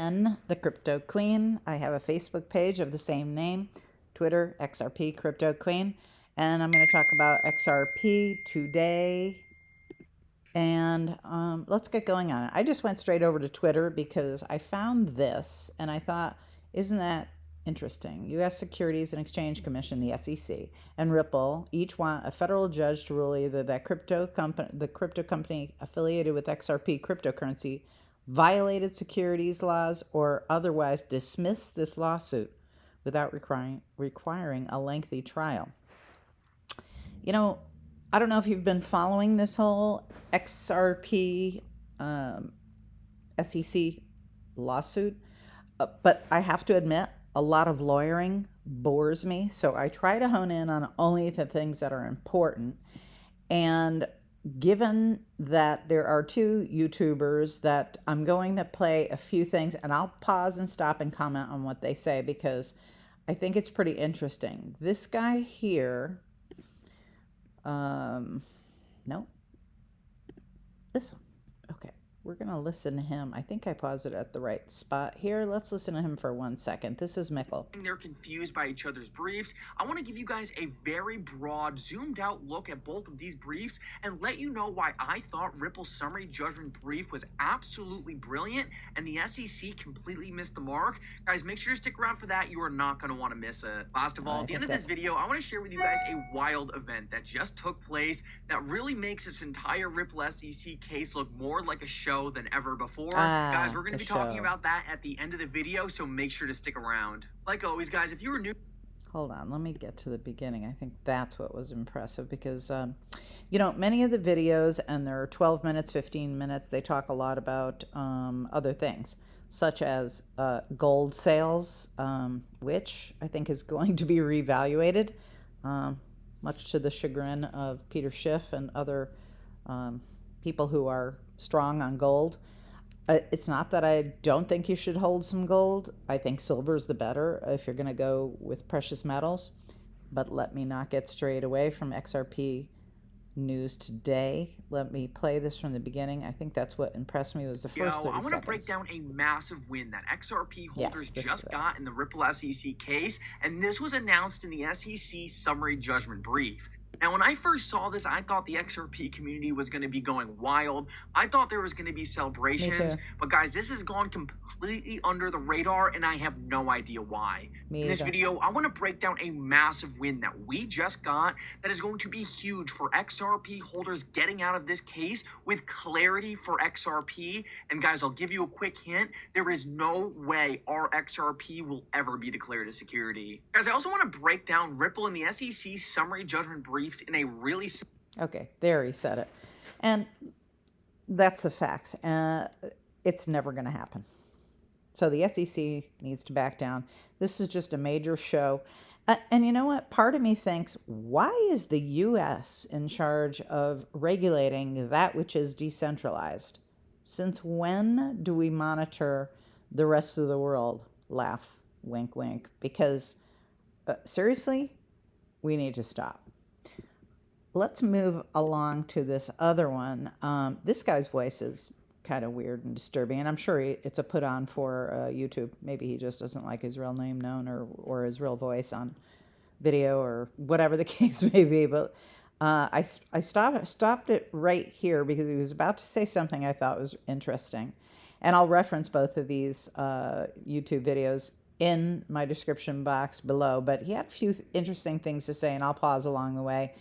The Crypto Queen. I have a Facebook page of the same name, Twitter, XRP Crypto Queen. And I'm going to talk about XRP today. And let's get going on it. I just went straight over to Twitter because I found this and I thought, isn't that interesting? U.S. Securities and Exchange Commission, the SEC, and Ripple each want a federal judge to rule either that the crypto company affiliated with XRP cryptocurrency violated securities laws or otherwise dismiss this lawsuit without requiring a lengthy trial. You know, I don't know if you've been following this whole XRP SEC lawsuit, but I have to admit, a lot of lawyering bores me. So I try to hone in on only the things that are important. And given that there are two YouTubers that I'm going to play a few things, and I'll pause and stop and comment on what they say because I think it's pretty interesting. This guy here, no, this one. Okay, we're going to listen to him. I think I paused it at the right spot here. Let's listen to him for 1 second. This is Mikkel. They're confused by each other's briefs. I want to give you guys a very broad, zoomed out look at both of these briefs and let you know why I thought Ripple's summary judgment brief was absolutely brilliant and the SEC completely missed the mark. Guys, make sure you stick around for that. You are not going to want to miss it. Last of all, at the end of this video, I want to share with you guys a wild event that just took place that really makes this entire Ripple SEC case look more like a show than ever before. Guys, we're going to be talking about that at the end of the video, so make sure to stick around. Like always, guys, if you were new... Hold on, let me get to the beginning. I think that's what was impressive because, you know, many of the videos, and they're 12 minutes, 15 minutes, they talk a lot about other things, such as gold sales, which I think is going to be reevaluated, much to the chagrin of Peter Schiff and other people who are strong on gold. It's not that I don't think you should hold some gold. I think silver is the better if you're going to go with precious metals. But let me not get strayed away from XRP News Today. Let me play this from the beginning. I think that's what impressed me was the first 30 seconds. I want to break down a massive win that XRP holders just got in the Ripple SEC case. And this was announced in the SEC summary judgment brief. Now, when I first saw this, I thought the XRP community was going to be going wild. I thought there was going to be celebrations. But guys, this has gone completely under the radar, and I have no idea why. In this video, I want to break down a massive win that we just got that is going to be huge for XRP holders getting out of this case with clarity for XRP. And guys, I'll give you a quick hint. There is no way our XRP will ever be declared a security. Guys, I also want to break down Ripple and the SEC summary judgment briefs in a really... Okay, there he said it. And that's the facts. It's never going to happen. So the SEC needs to back down. This is just a major show. And you know what? Part of me thinks, why is the U.S. in charge of regulating that which is decentralized? Since when do we monitor the rest of the world? Laugh, wink, wink. Because seriously, we need to stop. Let's move along to this other one. This guy's voice is kind of weird and disturbing, and I'm sure it's a put on for YouTube. Maybe he just doesn't like his real name known or his real voice on video or whatever the case may be. But I stopped it right here because he was about to say something I thought was interesting. And I'll reference both of these YouTube videos in my description box below. But he had a few interesting things to say, and I'll pause along the way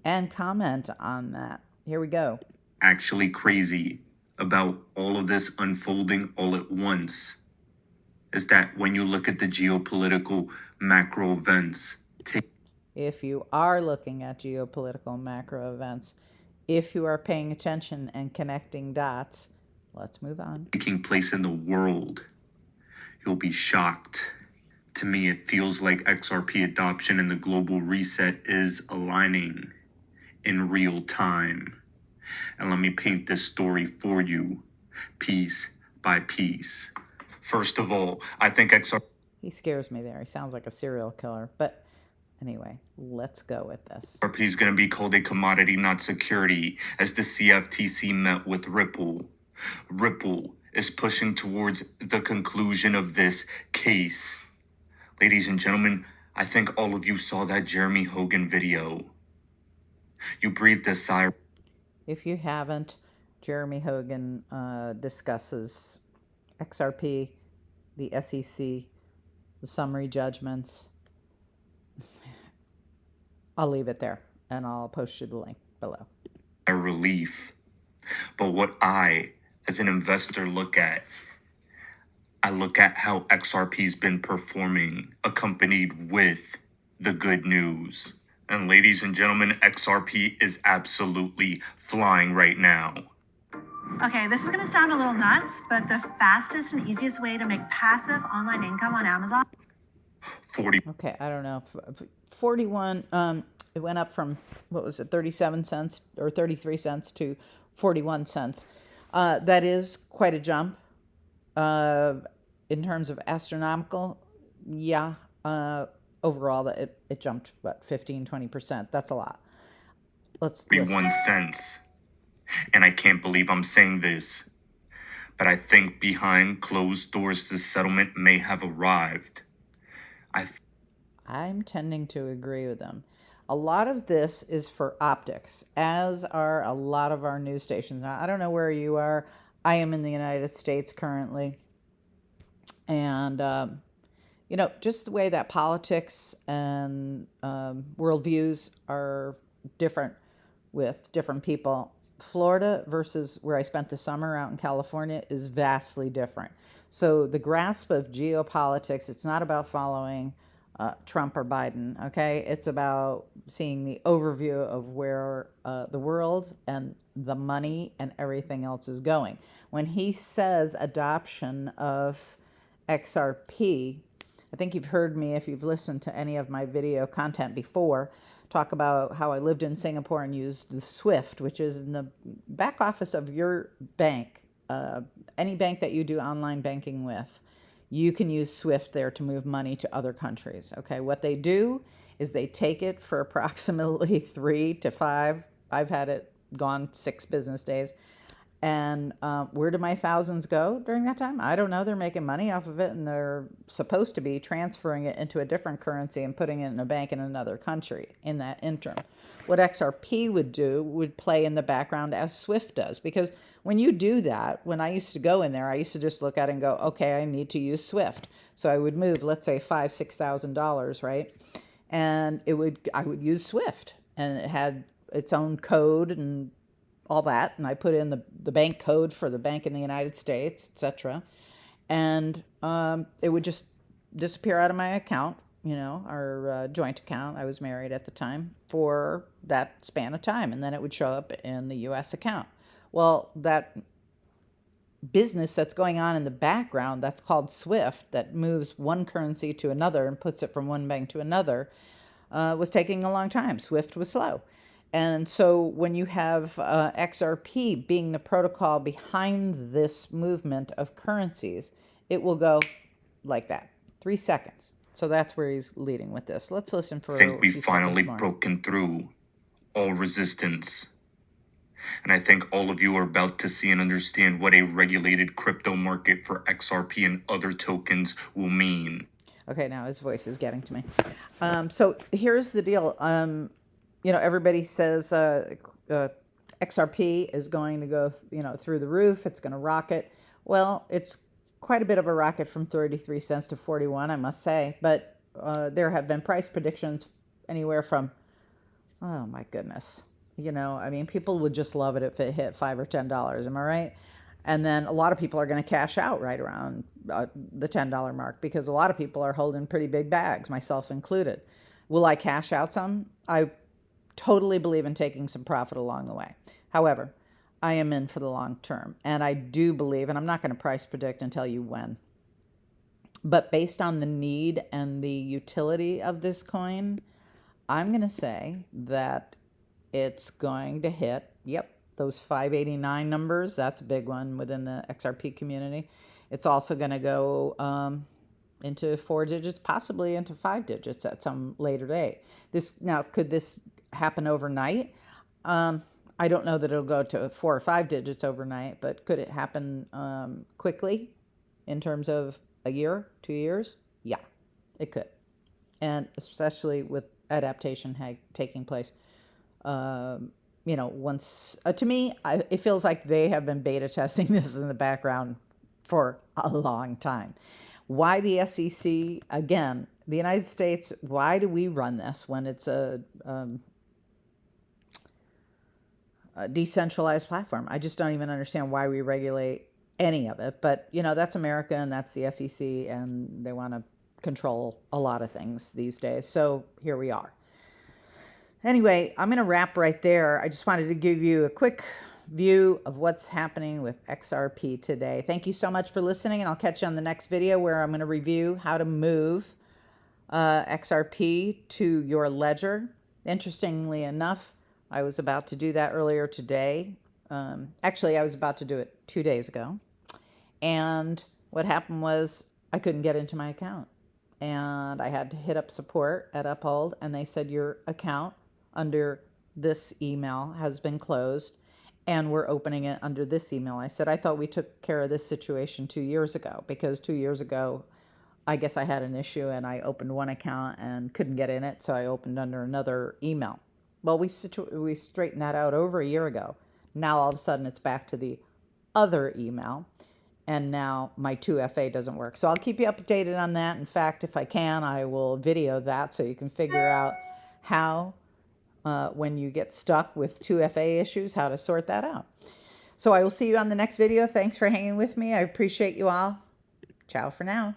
and comment on that. Here we go. Actually crazy about all of this unfolding all at once is that when you look at the geopolitical macro events, if you are looking at geopolitical macro events, if you are paying attention and connecting dots, let's move on. Taking place in the world, you'll be shocked. To me, it feels like XRP adoption and the global reset is aligning in real time. And let me paint this story for you, piece by piece. First of all, I think XRP... He scares me there. He sounds like a serial killer. But anyway, let's go with this. XRP is going to be called a commodity, not security, as the CFTC met with Ripple. Ripple is pushing towards the conclusion of this case. Ladies and gentlemen, I think all of you saw that Jeremy Hogan video. You breathed a sigh. If you haven't, Jeremy Hogan discusses XRP, the SEC, the summary judgments. I'll leave it there, and I'll post you the link below. A relief. But what I, as an investor, I look at how XRP's been performing, accompanied with the good news. And ladies and gentlemen, XRP is absolutely flying right now. Okay, this is going to sound a little nuts, but the fastest and easiest way to make passive online income on Amazon. Okay, I don't know. 41, it went up from, what was it, 37 cents or 33 cents to 41 cents. That is quite a jump. In terms of astronomical, yeah. Overall, it jumped, what, 15, 20%. That's a lot. Let's 41 cents. And I can't believe I'm saying this, but I think behind closed doors, the settlement may have arrived. I'm tending to agree with them. A lot of this is for optics, as are a lot of our news stations. Now, I don't know where you are. I am in the United States currently. And, you know, just the way that politics and worldviews are different with different people. Florida versus where I spent the summer out in California is vastly different. So the grasp of geopolitics, it's not about following Trump or Biden, okay? It's about seeing the overview of where the world and the money and everything else is going. When he says adoption of XRP, I think you've heard me, if you've listened to any of my video content before, talk about how I lived in Singapore and used the SWIFT, which is in the back office of your bank. Any bank that you do online banking with, you can use SWIFT there to move money to other countries. Okay, what they do is they take it for approximately 3 to 5. I've had it gone 6 business days. And where do my thousands go during that time? I don't know. They're making money off of it, and they're supposed to be transferring it into a different currency and putting it in a bank in another country in that interim. What XRP would do would play in the background as SWIFT does, because when you do that, when I used to go in there, I used to just look at it and go, okay, I need to use SWIFT. So I would move, let's say $5,000-$6,000, right? And I would use SWIFT, and it had its own code and all that, and I put in the bank code for the bank in the United States, etc. And it would just disappear out of my account, you know, our joint account. I was married at the time, for that span of time, and then it would show up in the U.S. account. Well, that business that's going on in the background, that's called SWIFT, that moves one currency to another and puts it from one bank to another, was taking a long time. SWIFT was slow. And so when you have XRP being the protocol behind this movement of currencies, it will go like that, 3 seconds. So that's where he's leading with this. Let's listen for a few seconds more. I think we've finally broken through all resistance. And I think all of you are about to see and understand what a regulated crypto market for XRP and other tokens will mean. Okay, now his voice is getting to me. So here's the deal. You know, everybody says XRP is going to go, you know, through the roof. It's going to rocket. Well, it's quite a bit of a rocket from 33 cents to 41, I must say. But there have been price predictions anywhere from, oh my goodness. You know, I mean, people would just love it if it hit $5 or $10. Am I right? And then a lot of people are going to cash out right around the $10 mark, because a lot of people are holding pretty big bags, myself included. Will I cash out some? I totally believe in taking some profit along the way. However, I am in for the long term, and I do believe, and I'm not going to price predict and tell you when, but based on the need and the utility of this coin, I'm going to say that it's going to hit, those 589 numbers. That's a big one within the XRP community. It's also going to go into 4 digits, possibly into 5 digits at some later date. Now, could this happen overnight? I I don't know that it'll go to 4 or 5 digits overnight, but could it happen quickly in terms of a year, 2 years? Yeah, it could. And especially with adaptation taking place. You know, once, to me, it feels like they have been beta testing this in the background for a long time. Why the SEC? Again, the United States, why do we run this when it's a decentralized platform? I just don't even understand why we regulate any of it. But, you know, that's America and that's the SEC, and they want to control a lot of things these days. So here we are. Anyway, I'm going to wrap right there. I just wanted to give you a quick view of what's happening with XRP today. Thank you so much for listening, and I'll catch you on the next video where I'm going to review how to move XRP to your ledger. Interestingly enough, I was about to do that earlier today. Actually, I was about to do it 2 days ago. And what happened was I couldn't get into my account. And I had to hit up support at UPHOLD, and they said your account under this email has been closed, and we're opening it under this email. I said, I thought we took care of this situation 2 years ago, because 2 years ago, I guess I had an issue and I opened one account and couldn't get in it, so I opened under another email. Well, we straightened that out over a year ago. Now all of a sudden it's back to the other email, and now my 2FA doesn't work. So I'll keep you updated on that. In fact, if I can, I will video that so you can figure out how, when you get stuck with 2FA issues, how to sort that out. So I will see you on the next video. Thanks for hanging with me. I appreciate you all. Ciao for now.